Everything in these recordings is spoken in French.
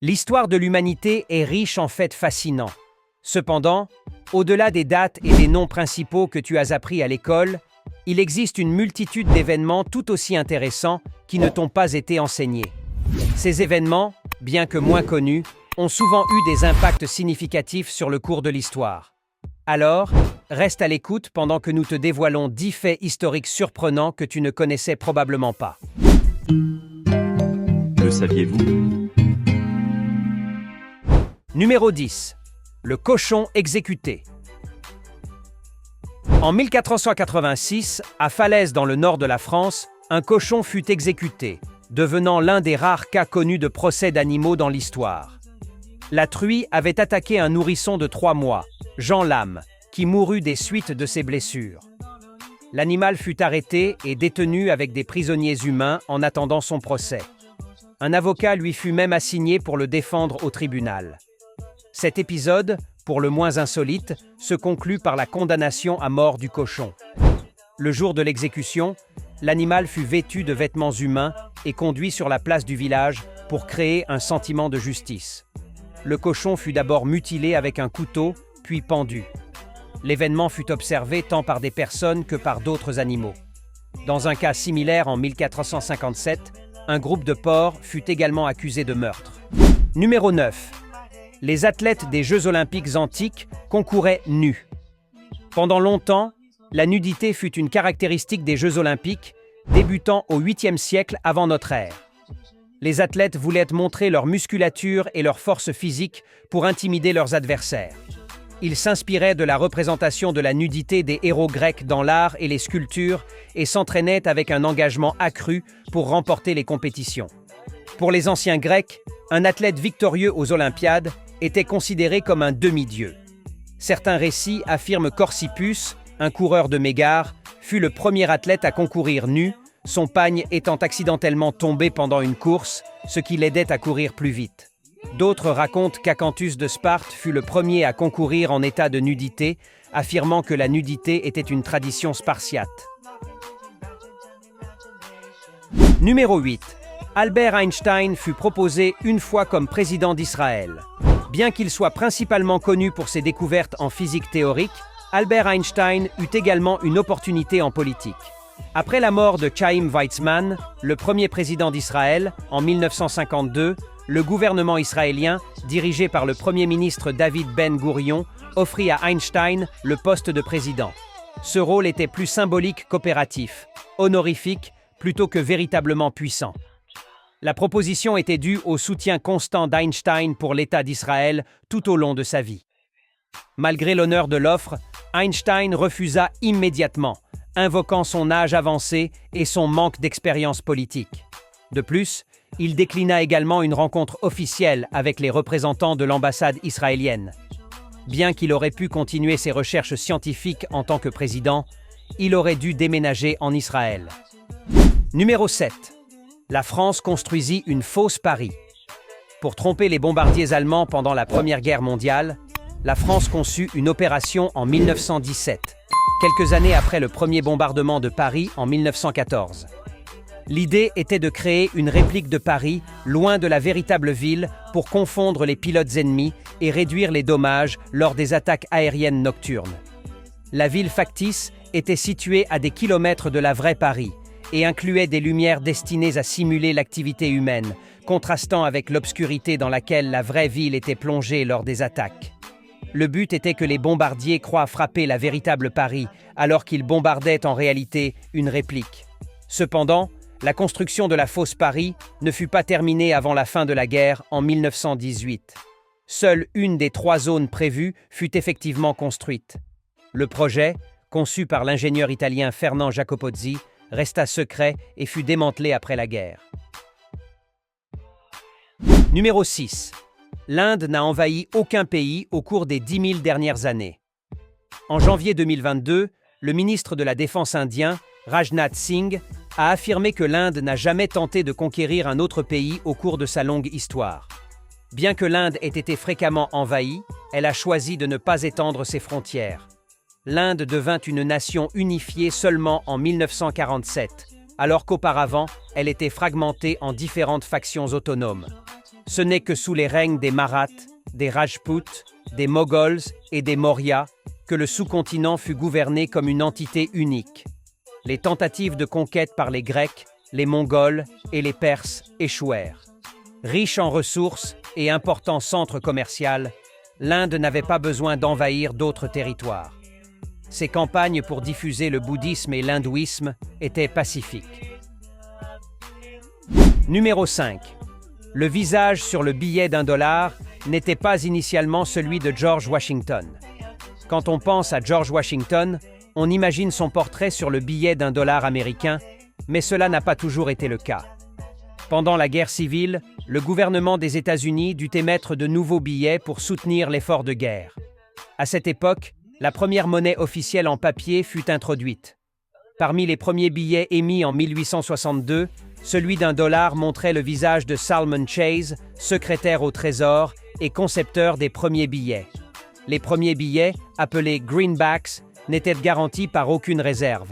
L'histoire de l'humanité est riche en faits fascinants. Cependant, au-delà des dates et des noms principaux que tu as appris à l'école, il existe une multitude d'événements tout aussi intéressants qui ne t'ont pas été enseignés. Ces événements, bien que moins connus, ont souvent eu des impacts significatifs sur le cours de l'histoire. Alors, reste à l'écoute pendant que nous te dévoilons 10 faits historiques surprenants que tu ne connaissais probablement pas. Le saviez-vous? Numéro 10. Le cochon exécuté. En 1486, à Falaise dans le nord de la France, un cochon fut exécuté, devenant l'un des rares cas connus de procès d'animaux dans l'histoire. La truie avait attaqué un nourrisson de 3 mois, Jean Lame, qui mourut des suites de ses blessures. L'animal fut arrêté et détenu avec des prisonniers humains en attendant son procès. Un avocat lui fut même assigné pour le défendre au tribunal. Cet épisode, pour le moins insolite, se conclut par la condamnation à mort du cochon. Le jour de l'exécution, l'animal fut vêtu de vêtements humains et conduit sur la place du village pour créer un sentiment de justice. Le cochon fut d'abord mutilé avec un couteau, puis pendu. L'événement fut observé tant par des personnes que par d'autres animaux. Dans un cas similaire en 1457, un groupe de porcs fut également accusé de meurtre. Numéro 9. Les athlètes des Jeux olympiques antiques concouraient nus. Pendant longtemps, la nudité fut une caractéristique des Jeux olympiques, débutant au 8e siècle avant notre ère. Les athlètes voulaient montrer leur musculature et leur force physique pour intimider leurs adversaires. Ils s'inspiraient de la représentation de la nudité des héros grecs dans l'art et les sculptures et s'entraînaient avec un engagement accru pour remporter les compétitions. Pour les anciens Grecs, un athlète victorieux aux Olympiades était considéré comme un demi-dieu. Certains récits affirment qu'Orsippus, un coureur de Mégare, fut le premier athlète à concourir nu, son pagne étant accidentellement tombé pendant une course, ce qui l'aidait à courir plus vite. D'autres racontent qu'Acanthus de Sparte fut le premier à concourir en état de nudité, affirmant que la nudité était une tradition spartiate. Numéro 8. Albert Einstein fut proposé une fois comme président d'Israël. Bien qu'il soit principalement connu pour ses découvertes en physique théorique, Albert Einstein eut également une opportunité en politique. Après la mort de Chaim Weizmann, le premier président d'Israël, en 1952, le gouvernement israélien, dirigé par le premier ministre David Ben-Gourion, offrit à Einstein le poste de président. Ce rôle était plus symbolique qu'opératif, honorifique, plutôt que véritablement puissant. La proposition était due au soutien constant d'Einstein pour l'État d'Israël tout au long de sa vie. Malgré l'honneur de l'offre, Einstein refusa immédiatement, invoquant son âge avancé et son manque d'expérience politique. De plus, il déclina également une rencontre officielle avec les représentants de l'ambassade israélienne. Bien qu'il aurait pu continuer ses recherches scientifiques en tant que président, il aurait dû déménager en Israël. Numéro 7. La France construisit une fausse Paris. Pour tromper les bombardiers allemands pendant la Première Guerre mondiale, la France conçut une opération en 1917, quelques années après le premier bombardement de Paris en 1914. L'idée était de créer une réplique de Paris, loin de la véritable ville, pour confondre les pilotes ennemis et réduire les dommages lors des attaques aériennes nocturnes. La ville factice était située à des kilomètres de la vraie Paris et incluait des lumières destinées à simuler l'activité humaine, contrastant avec l'obscurité dans laquelle la vraie ville était plongée lors des attaques. Le but était que les bombardiers croient frapper la véritable Paris, alors qu'ils bombardaient en réalité une réplique. Cependant, la construction de la fausse Paris ne fut pas terminée avant la fin de la guerre en 1918. Seule une des 3 zones prévues fut effectivement construite. Le projet, conçu par l'ingénieur italien Fernand Jacopozzi, resta secret et fut démantelé après la guerre. Numéro 6. L'Inde n'a envahi aucun pays au cours des 10 000 dernières années. En janvier 2022, le ministre de la Défense indien, Rajnath Singh, a affirmé que l'Inde n'a jamais tenté de conquérir un autre pays au cours de sa longue histoire. Bien que l'Inde ait été fréquemment envahie, elle a choisi de ne pas étendre ses frontières. L'Inde devint une nation unifiée seulement en 1947, alors qu'auparavant, elle était fragmentée en différentes factions autonomes. Ce n'est que sous les règnes des Marathas, des Rajputs, des Moghols et des Mauryas que le sous-continent fut gouverné comme une entité unique. Les tentatives de conquête par les Grecs, les Mongols et les Perses échouèrent. Riche en ressources et important centre commercial, l'Inde n'avait pas besoin d'envahir d'autres territoires. Ses campagnes pour diffuser le bouddhisme et l'hindouisme étaient pacifiques. Numéro 5. Le visage sur le billet d'1$ n'était pas initialement celui de George Washington. Quand on pense à George Washington, on imagine son portrait sur le billet d'1$ américain, mais cela n'a pas toujours été le cas. Pendant la guerre civile, le gouvernement des États-Unis dut émettre de nouveaux billets pour soutenir l'effort de guerre. À cette époque, la première monnaie officielle en papier fut introduite. Parmi les premiers billets émis en 1862, celui d'1$ montrait le visage de Salmon Chase, secrétaire au Trésor et concepteur des premiers billets. Les premiers billets, appelés greenbacks, n'étaient garantis par aucune réserve.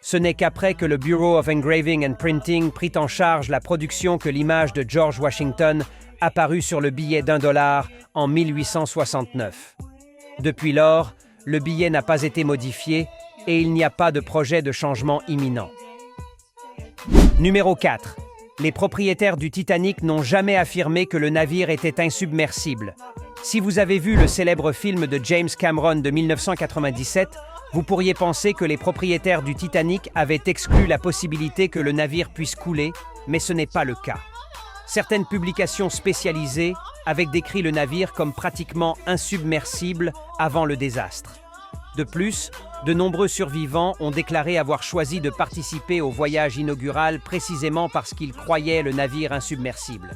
Ce n'est qu'après que le Bureau of Engraving and Printing prit en charge la production que l'image de George Washington apparut sur le billet d'1$ en 1869. Depuis lors, le billet n'a pas été modifié et il n'y a pas de projet de changement imminent. Numéro 4. Les propriétaires du Titanic n'ont jamais affirmé que le navire était insubmersible. Si vous avez vu le célèbre film de James Cameron de 1997, vous pourriez penser que les propriétaires du Titanic avaient exclu la possibilité que le navire puisse couler, mais ce n'est pas le cas. Certaines publications spécialisées avaient décrit le navire comme pratiquement insubmersible avant le désastre. De plus, de nombreux survivants ont déclaré avoir choisi de participer au voyage inaugural précisément parce qu'ils croyaient le navire insubmersible.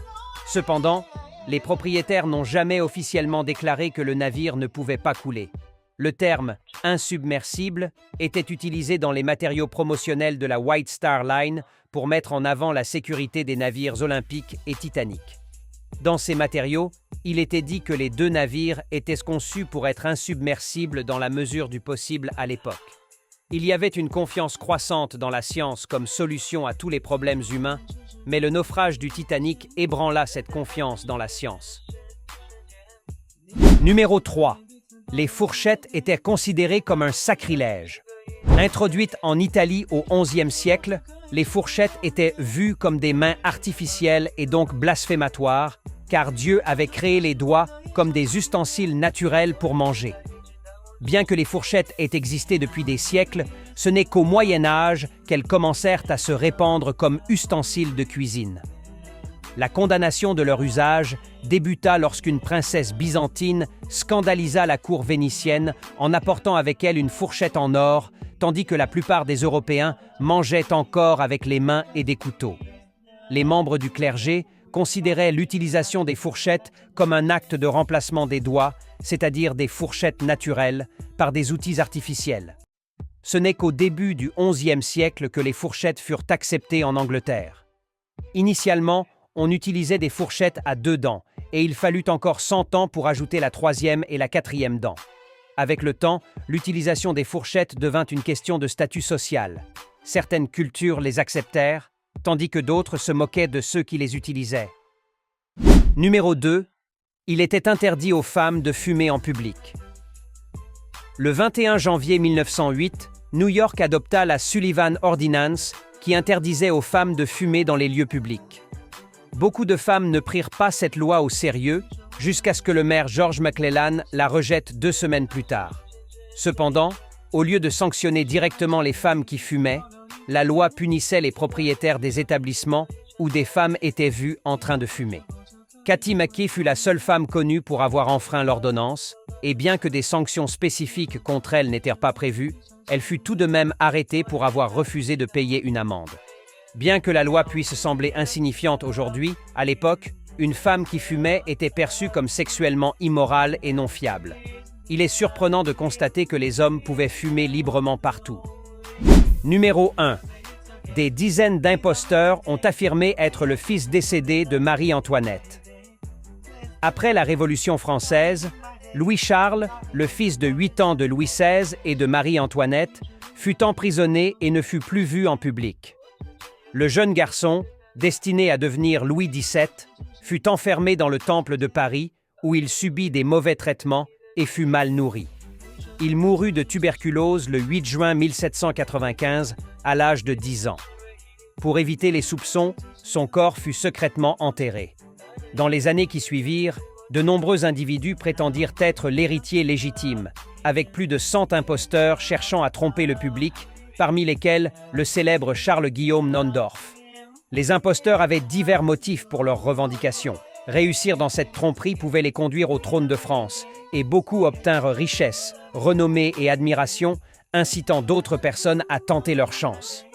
Cependant, les propriétaires n'ont jamais officiellement déclaré que le navire ne pouvait pas couler. Le terme « insubmersible » était utilisé dans les matériaux promotionnels de la White Star Line pour mettre en avant la sécurité des navires olympiques et Titanic. Dans ces matériaux, il était dit que les deux navires étaient conçus pour être insubmersibles dans la mesure du possible à l'époque. Il y avait une confiance croissante dans la science comme solution à tous les problèmes humains, mais le naufrage du Titanic ébranla cette confiance dans la science. Numéro 3. Les fourchettes étaient considérées comme un sacrilège. Introduites en Italie au XIe siècle, les fourchettes étaient vues comme des mains artificielles et donc blasphématoires, car Dieu avait créé les doigts comme des ustensiles naturels pour manger. Bien que les fourchettes aient existé depuis des siècles, ce n'est qu'au Moyen Âge qu'elles commencèrent à se répandre comme ustensiles de cuisine. La condamnation de leur usage débuta lorsqu'une princesse byzantine scandalisa la cour vénitienne en apportant avec elle une fourchette en or, tandis que la plupart des Européens mangeaient encore avec les mains et des couteaux. Les membres du clergé considéraient l'utilisation des fourchettes comme un acte de remplacement des doigts, c'est-à-dire des fourchettes naturelles, par des outils artificiels. Ce n'est qu'au début du XIe siècle que les fourchettes furent acceptées en Angleterre. Initialement, on utilisait des fourchettes à 2 dents, et il fallut encore 100 ans pour ajouter la 3e et la 4e dent. Avec le temps, l'utilisation des fourchettes devint une question de statut social. Certaines cultures les acceptèrent, tandis que d'autres se moquaient de ceux qui les utilisaient. Numéro 2. Il était interdit aux femmes de fumer en public. Le 21 janvier 1908, New York adopta la Sullivan Ordinance qui interdisait aux femmes de fumer dans les lieux publics. Beaucoup de femmes ne prirent pas cette loi au sérieux jusqu'à ce que le maire George McClellan la rejette 2 semaines plus tard. Cependant, au lieu de sanctionner directement les femmes qui fumaient, la loi punissait les propriétaires des établissements où des femmes étaient vues en train de fumer. Kathy McKee fut la seule femme connue pour avoir enfreint l'ordonnance, et bien que des sanctions spécifiques contre elle n'étaient pas prévues, elle fut tout de même arrêtée pour avoir refusé de payer une amende. Bien que la loi puisse sembler insignifiante aujourd'hui, à l'époque, une femme qui fumait était perçue comme sexuellement immorale et non fiable. Il est surprenant de constater que les hommes pouvaient fumer librement partout. Numéro 1. Des dizaines d'imposteurs ont affirmé être le fils décédé de Marie-Antoinette. Après la Révolution française, Louis-Charles, le fils de 8 ans de Louis XVI et de Marie-Antoinette, fut emprisonné et ne fut plus vu en public. Le jeune garçon, destiné à devenir Louis XVII, fut enfermé dans le temple de Paris où il subit des mauvais traitements et fut mal nourri. Il mourut de tuberculose le 8 juin 1795 à l'âge de 10 ans. Pour éviter les soupçons, son corps fut secrètement enterré. Dans les années qui suivirent, de nombreux individus prétendirent être l'héritier légitime, avec plus de 100 imposteurs cherchant à tromper le public, parmi lesquels le célèbre Charles-Guillaume Naundorff. Les imposteurs avaient divers motifs pour leurs revendications. Réussir dans cette tromperie pouvait les conduire au trône de France, et beaucoup obtinrent richesse, renommée et admiration, incitant d'autres personnes à tenter leur chance.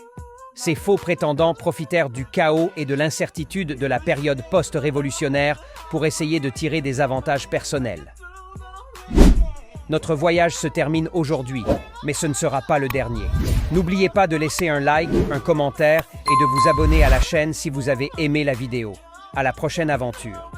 Ces faux prétendants profitèrent du chaos et de l'incertitude de la période post-révolutionnaire pour essayer de tirer des avantages personnels. Notre voyage se termine aujourd'hui, mais ce ne sera pas le dernier. N'oubliez pas de laisser un like, un commentaire et de vous abonner à la chaîne si vous avez aimé la vidéo. À la prochaine aventure.